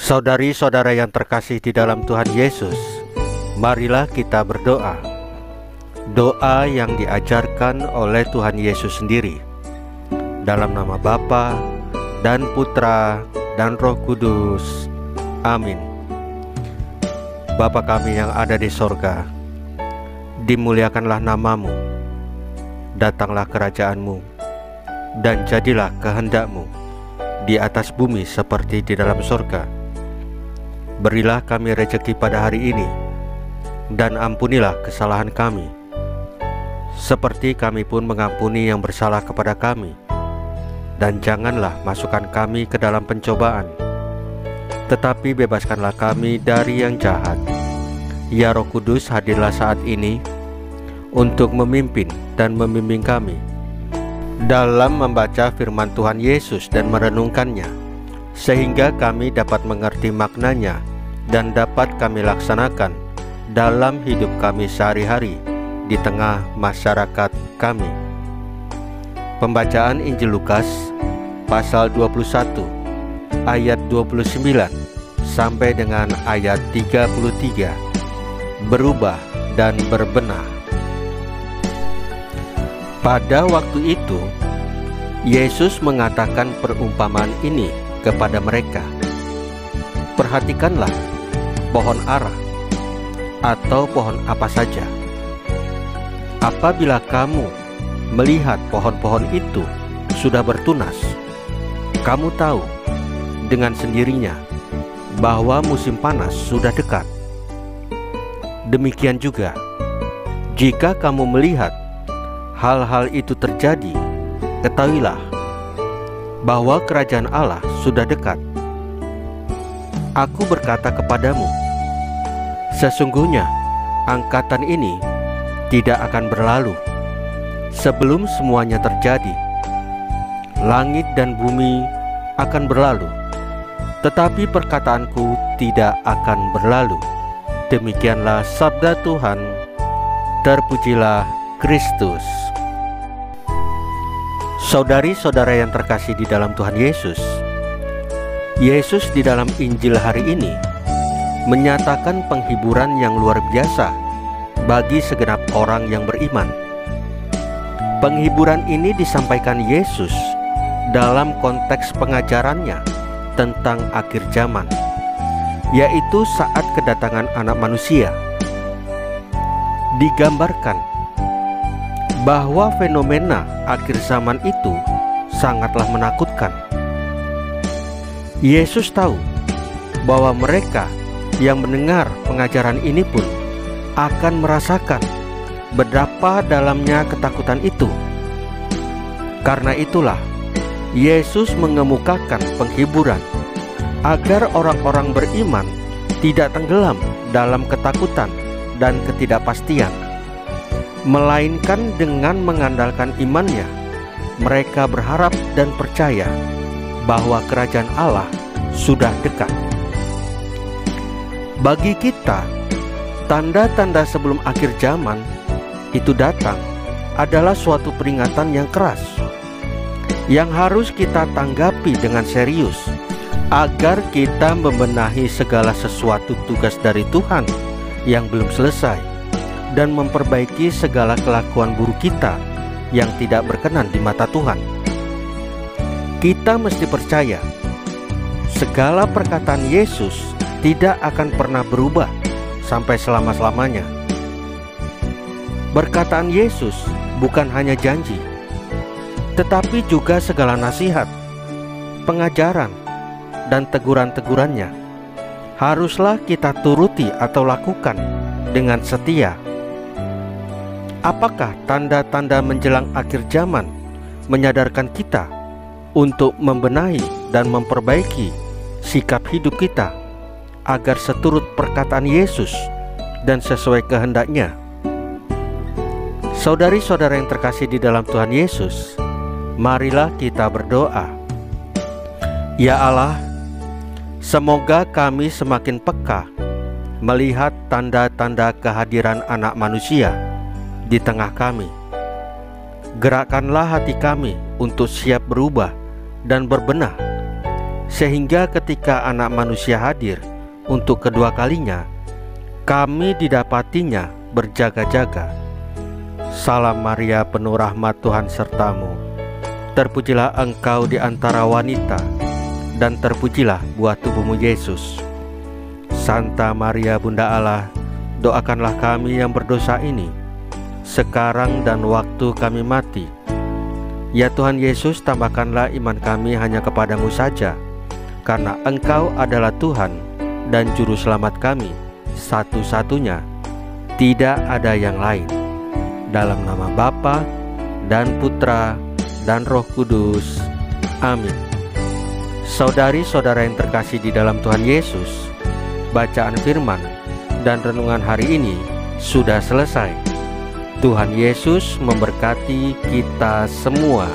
Saudari-saudara yang terkasih di dalam Tuhan Yesus, marilah kita berdoa. Doa yang diajarkan oleh Tuhan Yesus sendiri. Dalam nama Bapa dan Putra dan Roh Kudus. Amin. Bapa kami yang ada di sorga, dimuliakanlah namamu, datanglah kerajaanmu, dan jadilah kehendakmu di atas bumi seperti di dalam sorga. Berilah kami rezeki pada hari ini, dan ampunilah kesalahan kami, seperti kami pun mengampuni yang bersalah kepada kami. Dan janganlah masukkan kami ke dalam pencobaan, tetapi bebaskanlah kami dari yang jahat. Ya Roh Kudus, hadirlah saat ini untuk memimpin dan membimbing kami dalam membaca firman Tuhan Yesus dan merenungkannya, sehingga kami dapat mengerti maknanya dan dapat kami laksanakan dalam hidup kami sehari-hari di tengah masyarakat kami. Pembacaan Injil Lukas pasal 21 ayat 29 sampai dengan ayat 33. Berubah dan berbenah. Pada waktu itu Yesus mengatakan perumpamaan ini kepada mereka. Perhatikanlah pohon ara atau pohon apa saja. Apabila kamu melihat pohon-pohon itu sudah bertunas, kamu tahu dengan sendirinya bahwa musim panas sudah dekat. Demikian juga, jika kamu melihat hal-hal itu terjadi, ketahuilah bahwa kerajaan Allah sudah dekat. Aku berkata kepadamu, sesungguhnya angkatan ini tidak akan berlalu sebelum semuanya terjadi. Langit dan bumi akan berlalu, tetapi perkataanku tidak akan berlalu. Demikianlah sabda Tuhan. Terpujilah Kristus. Saudari-saudara yang terkasih di dalam Tuhan Yesus, Yesus di dalam Injil hari ini menyatakan penghiburan yang luar biasa bagi segenap orang yang beriman. Penghiburan ini disampaikan Yesus dalam konteks pengajarannya tentang akhir zaman, yaitu saat kedatangan Anak Manusia. Digambarkan bahwa fenomena akhir zaman itu sangatlah menakutkan. Yesus tahu bahwa mereka yang mendengar pengajaran ini pun akan merasakan betapa dalamnya ketakutan itu. Karena itulah Yesus mengemukakan penghiburan agar orang-orang beriman tidak tenggelam dalam ketakutan dan ketidakpastian, melainkan dengan mengandalkan imannya, mereka berharap dan percaya bahwa kerajaan Allah sudah dekat. Bagi kita, tanda-tanda sebelum akhir zaman itu datang adalah suatu peringatan yang keras yang harus kita tanggapi dengan serius agar kita membenahi segala sesuatu tugas dari Tuhan yang belum selesai dan memperbaiki segala kelakuan buruk kita yang tidak berkenan di mata Tuhan. Kita mesti percaya segala perkataan Yesus tidak akan pernah berubah sampai selama-lamanya. Perkataan Yesus bukan hanya janji, tetapi juga segala nasihat, pengajaran, dan teguran-tegurannya haruslah kita turuti atau lakukan dengan setia. Apakah tanda-tanda menjelang akhir zaman menyadarkan kita untuk membenahi dan memperbaiki sikap hidup kita agar seturut perkataan Yesus dan sesuai kehendaknya? Saudari-saudara yang terkasih di dalam Tuhan Yesus, marilah kita berdoa. Ya Allah, semoga kami semakin peka melihat tanda-tanda kehadiran Anak Manusia di tengah kami. Gerakkanlah hati kami untuk siap berubah dan berbenah sehingga ketika Anak Manusia hadir untuk kedua kalinya, kami didapatinya berjaga-jaga. Salam Maria, penuh rahmat, Tuhan sertamu. Terpujilah engkau di antara wanita, dan terpujilah buah tubuhmu Yesus. Santa Maria Bunda Allah, doakanlah kami yang berdosa ini, sekarang dan waktu kami mati. Ya Tuhan Yesus, tambahkanlah iman kami hanya kepadamu saja, karena Engkau adalah Tuhan dan Juru Selamat kami, satu-satunya, tidak ada yang lain. Dalam nama Bapa dan Putra dan Roh Kudus. Amin. Saudari-saudara yang terkasih di dalam Tuhan Yesus, bacaan firman dan renungan hari ini sudah selesai. Tuhan Yesus memberkati kita semua.